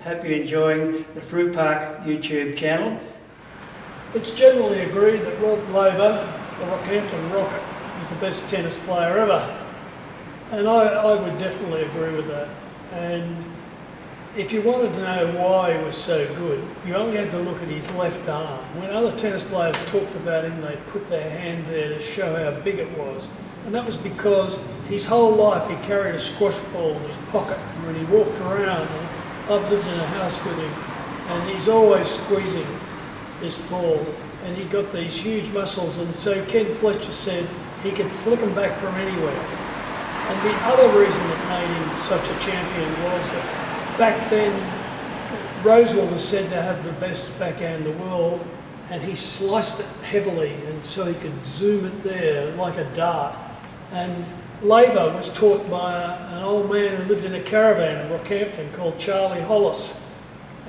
Hope you're enjoying the Frew Park YouTube channel. It's generally agreed that Rod Laver, the Rockhampton Rocket, is the best tennis player ever. And I would definitely agree with that. And if you wanted to know why he was so good, you only had to look at his left arm. When other tennis players talked about him, they put their hand there to show how big it was. And that was because his whole life he carried a squash ball in his pocket. And when he walked around, I've lived in a house with him, and he's always squeezing this ball. And he got these huge muscles, and so Ken Fletcher said he could flick them back from anywhere. And the other reason that made him such a champion was that back then Rosewall was said to have the best backhand in the world, and he sliced it heavily, and so he could zoom it there like a dart. And Laver was taught by an old man who lived in a caravan in Rockhampton called Charlie Hollis.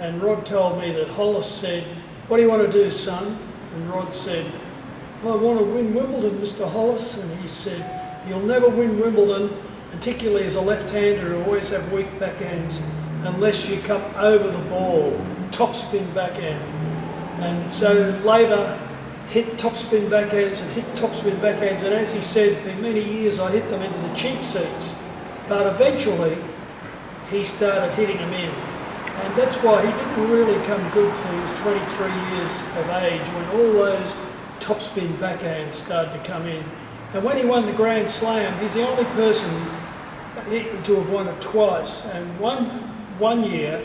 And Rod told me that Hollis said, "What do you want to do, son?" And Rod said, "Well, I want to win Wimbledon, Mr. Hollis." And he said, "You'll never win Wimbledon, particularly as a left-hander who always have weak backhands, unless you come over the ball, topspin backhand." And so Laver hit topspin backhands and hit topspin backhands, and as he said, for many years I hit them into the cheap seats. But eventually he started hitting them in. And that's why he didn't really come good till he was 23 years of age, when all those topspin backhands started to come in. And when he won the Grand Slam, he's the only person to have won it twice. And one year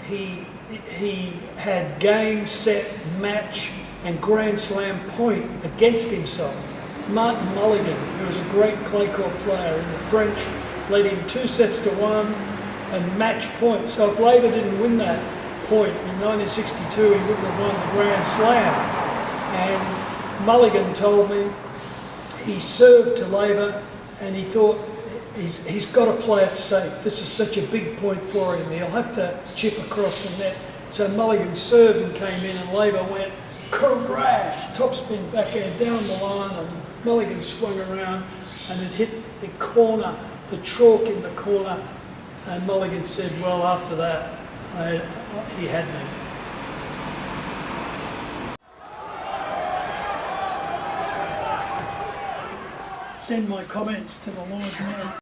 he had game, set, match and Grand Slam point against himself. Martin Mulligan, who was a great clay court player in the French, led him 2-1 and match point. So if Laver didn't win that point in 1962, he wouldn't have won the Grand Slam. And Mulligan told me he served to Laver and he thought he's got to play it safe. This is such a big point for him. He'll have to chip across the net. So Mulligan served and came in, and Laver went crash, topspin backhand down the line, and Mulligan swung around and it hit the corner, the chalk in the corner. And Mulligan said, "Well, after that, he had me." Send my comments to the Lord now.